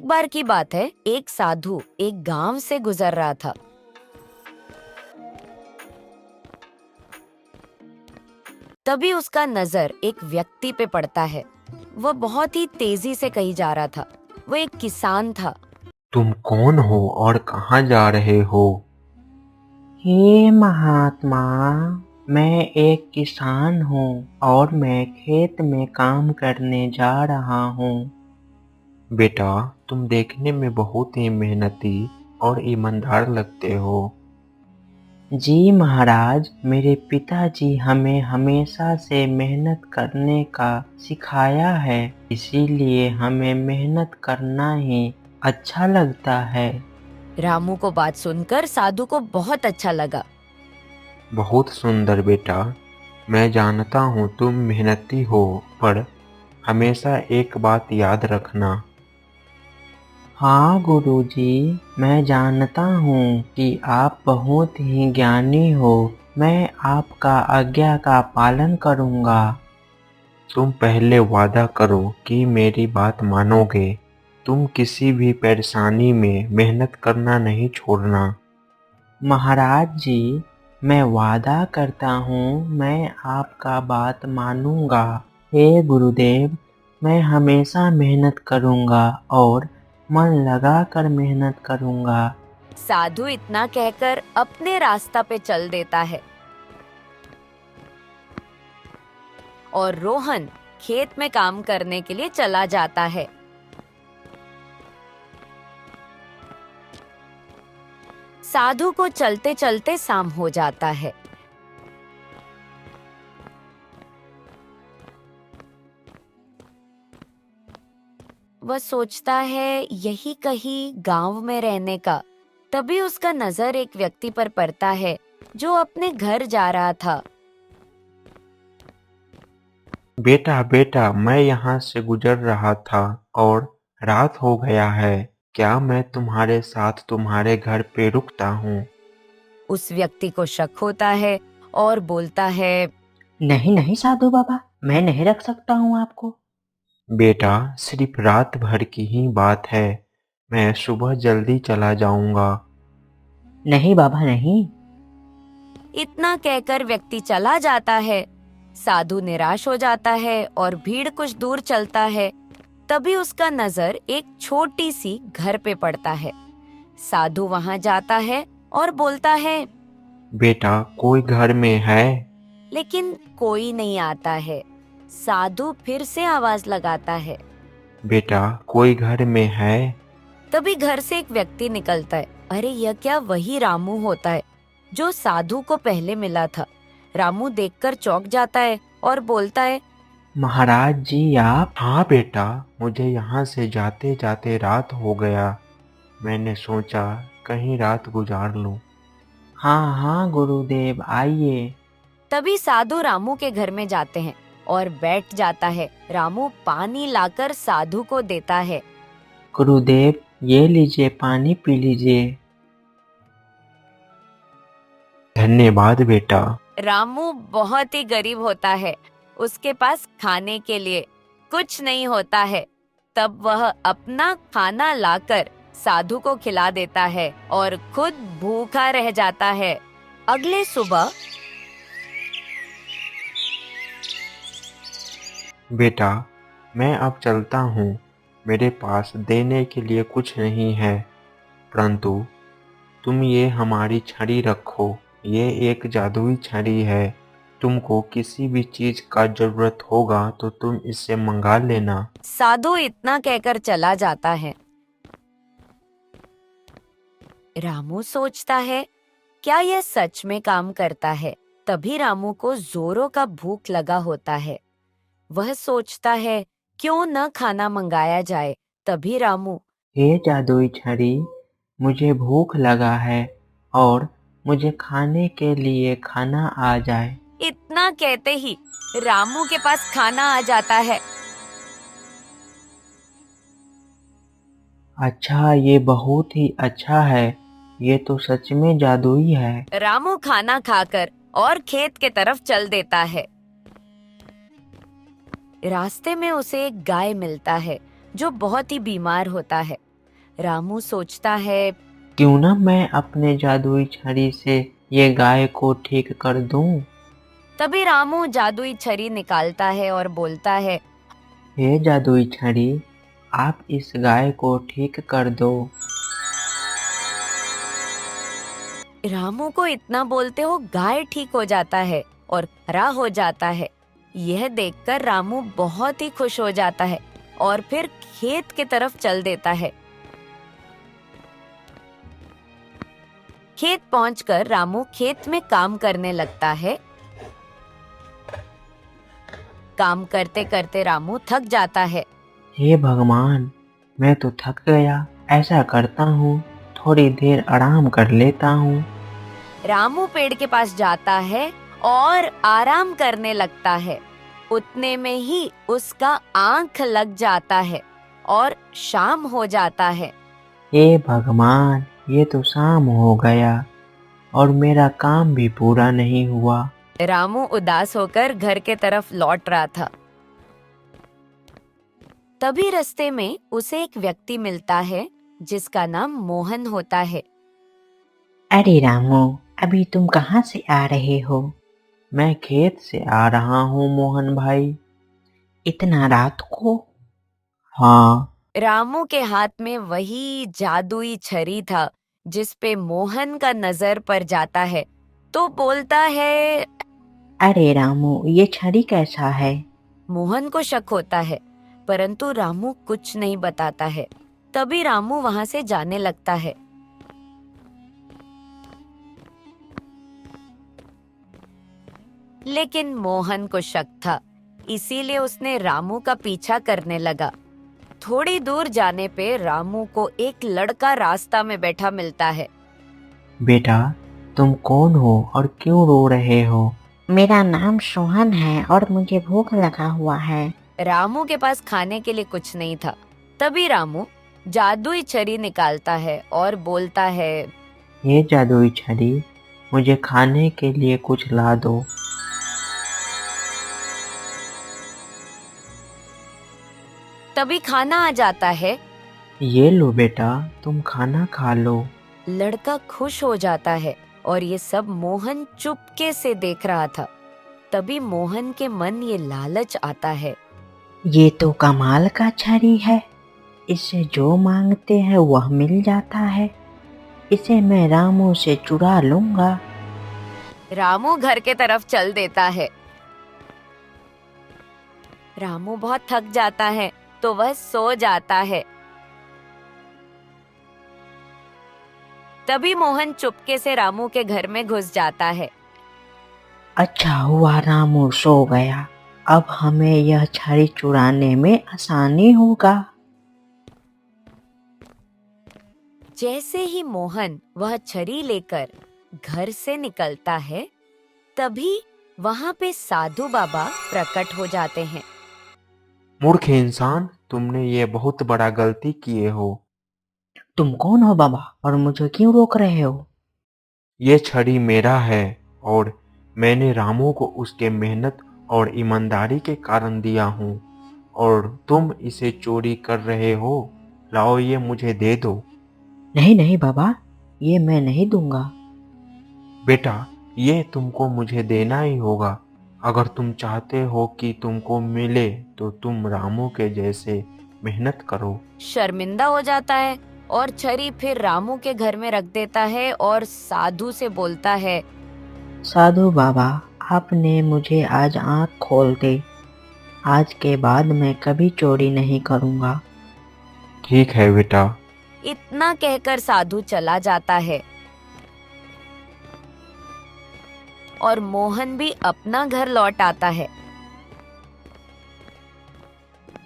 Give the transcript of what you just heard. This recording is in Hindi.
एक बार की बात है, एक साधु एक गांव से गुजर रहा था। तभी उसका नजर एक व्यक्ति पे पड़ता है। वह बहुत ही तेजी से कहीं जा रहा था। वो एक किसान था। तुम कौन हो और कहाँ जा रहे हो? हे महात्मा, मैं एक किसान हूँ और मैं खेत में काम करने जा रहा हूँ। बेटा, तुम देखने में बहुत ही मेहनती और ईमानदार लगते हो। जी महाराज, मेरे पिताजी हमें हमेशा से मेहनत करने का सिखाया है, इसीलिए हमें मेहनत करना ही अच्छा लगता है। रामू को बात सुनकर साधु को बहुत अच्छा लगा। बहुत सुंदर बेटा। मैं जानता हूँ तुम मेहनती हो, पर हमेशा एक बात याद रखना। हाँ गुरुजी, मैं जानता हूँ कि आप बहुत ही ज्ञानी हो। मैं आपका आज्ञा का पालन करूँगा। तुम पहले वादा करो कि मेरी बात मानोगे। तुम किसी भी परेशानी में मेहनत करना नहीं छोड़ना। महाराज जी, मैं वादा करता हूँ मैं आपका बात मानूंगा। हे गुरुदेव, मैं हमेशा मेहनत करूँगा और मन लगाकर मेहनत करूँगा। साधु इतना कहकर अपने रास्ता पे चल देता है और रोहन खेत में काम करने के लिए चला जाता है। साधु को चलते चलते शाम हो जाता है। वह सोचता है यही कहीं गांव में रहने का। तभी उसका नजर एक व्यक्ति पर पड़ता है जो अपने घर जा रहा था। बेटा बेटा, मैं यहाँ से गुजर रहा था और रात हो गया है। क्या मैं तुम्हारे साथ तुम्हारे घर पे रुकता हूँ? उस व्यक्ति को शक होता है और बोलता है, नहीं नहीं साधु बाबा, मैं नहीं रख सकता हूँ आपको। बेटा, सिर्फ रात भर की ही बात है। मैं सुबह जल्दी चला जाऊंगा। नहीं बाबा नहीं। इतना कहकर व्यक्ति चला जाता है। साधु निराश हो जाता है और भीड़ कुछ दूर चलता है। तभी उसका नजर एक छोटी सी घर पे पड़ता है। साधु वहां जाता है और बोलता है, बेटा, कोई घर में है? लेकिन कोई नहीं आता है। साधु फिर से आवाज लगाता है। बेटा, कोई घर में है? तभी घर से एक व्यक्ति निकलता है। अरे यह क्या वही रामू होता है जो साधु को पहले मिला था। रामू देखकर चौंक जाता है और बोलता है, महाराज जी आप। हाँ बेटा, मुझे यहाँ से जाते जाते रात हो गया। मैंने सोचा कहीं रात गुजार लूं। हाँ हाँ गुरुदेव आइए। तभी साधु रामू के घर में जाते हैं और बैठ जाता है। रामू पानी लाकर साधु को देता है। गुरुदेव ये लीजिए, पानी पी लीजिए। धन्यवाद बेटा। रामू बहुत ही गरीब होता है। उसके पास खाने के लिए कुछ नहीं होता है। तब वह अपना खाना लाकर साधु को खिला देता है और खुद भूखा रह जाता है। अगले सुबह बेटा, मैं अब चलता हूँ। मेरे पास देने के लिए कुछ नहीं है, परंतु तुम ये हमारी छड़ी रखो। ये एक जादुई छड़ी है। तुमको किसी भी चीज का जरूरत होगा तो तुम इससे मंगा लेना। साधु इतना कहकर चला जाता है। रामू सोचता है, क्या यह सच में काम करता है? तभी रामू को जोरों का भूख लगा होता है। वह सोचता है, क्यों न खाना मंगाया जाए। तभी रामू, हे जादुई छड़ी, मुझे भूख लगा है और मुझे खाने के लिए खाना आ जाए। इतना कहते ही रामू के पास खाना आ जाता है। अच्छा, ये बहुत ही अच्छा है। ये तो सच में जादुई है। रामू खाना खाकर और खेत के तरफ चल देता है। रास्ते में उसे एक गाय मिलता है जो बहुत ही बीमार होता है। रामू सोचता है। क्यों ना मैं अपने जादुई छड़ी से ये गाय को ठीक कर दूं। तभी रामू जादुई छड़ी निकालता है और बोलता है। हे जादुई छड़ी, आप इस गाय को ठीक कर दो। रामू को इतना बोलते हो गाय ठीक हो जाता है और खरा हो जाता है। यह देखकर रामू बहुत ही खुश हो जाता है और फिर खेत की तरफ चल देता है। खेत पहुंचकर रामू खेत में काम करने लगता है। काम करते करते रामू थक जाता है। हे भगवान, मैं तो थक गया। ऐसा करता हूँ, थोड़ी देर आराम कर लेता हूँ। रामू पेड़ के पास जाता है और आराम करने लगता है। उतने में ही उसका आंख लग जाता है और शाम हो जाता है। हे भगवान, ये तो शाम हो गया और मेरा काम भी पूरा नहीं हुआ। रामू उदास होकर घर के तरफ लौट रहा था। तभी रास्ते में उसे एक व्यक्ति मिलता है जिसका नाम मोहन होता है। अरे रामू, अभी तुम कहाँ से आ रहे हो? मैं खेत से आ रहा हूँ मोहन भाई। इतना रात को? हाँ। रामू के हाथ में वही जादुई छड़ी था जिस पे मोहन का नजर पड़ जाता है, तो बोलता है। अरे रामू, ये छड़ी कैसा है? मोहन को शक होता है, परंतु रामू कुछ नहीं बताता है। तभी रामू वहां से जाने लगता है। लेकिन मोहन को शक था, इसीलिए उसने रामू का पीछा करने लगा। थोड़ी दूर जाने पे रामू को एक लड़का रास्ता में बैठा मिलता है। बेटा, तुम कौन हो और क्यों रो रहे हो? मेरा नाम सोहन है और मुझे भूख लगा हुआ है। रामू के पास खाने के लिए कुछ नहीं था। तभी रामू जादुई छड़ी निकालता है और बोलता है। ये जादुई छड़ी, मुझे खाने के लिए कुछ ला दो। तभी खाना आ जाता है। ये लो बेटा, तुम खाना खा लो। लड़का खुश हो जाता है और ये सब मोहन चुपके से देख रहा था। तभी मोहन के मन ये लालच आता है। ये तो कमाल का छड़ी है। इससे जो मांगते हैं वह मिल जाता है। इसे मैं रामू से चुरा लूंगा। रामू घर के तरफ चल देता है। रामू बहुत थक जाता है तो वह सो जाता है। तभी मोहन चुपके से रामू के घर में घुस जाता है। अच्छा हुआ रामू सो गया। अब हमें यह छड़ी चुराने में आसानी होगा। जैसे ही मोहन वह छड़ी लेकर घर से निकलता है, तभी वहां पे साधु बाबा प्रकट हो जाते हैं। मूर्ख इंसान, तुमने ये बहुत बड़ा गलती किए हो। तुम कौन हो बाबा और मुझे क्यों रोक रहे हो? ये छड़ी मेरा है और मैंने रामू को उसके मेहनत और ईमानदारी के कारण दिया हूँ, और तुम इसे चोरी कर रहे हो। लाओ, ये मुझे दे दो। नहीं नहीं बाबा, ये मैं नहीं दूंगा। बेटा, ये तुमको मुझे देना ही होगा। अगर तुम चाहते हो कि तुमको मिले तो तुम रामू के जैसे मेहनत करो। शर्मिंदा हो जाता है और छड़ी फिर रामू के घर में रख देता है और साधु से बोलता है। साधु बाबा, आपने मुझे आज आँख खोल दी। आज के बाद मैं कभी चोरी नहीं करूँगा। ठीक है बेटा। इतना कहकर साधु चला जाता है और मोहन भी अपना घर लौट आता है।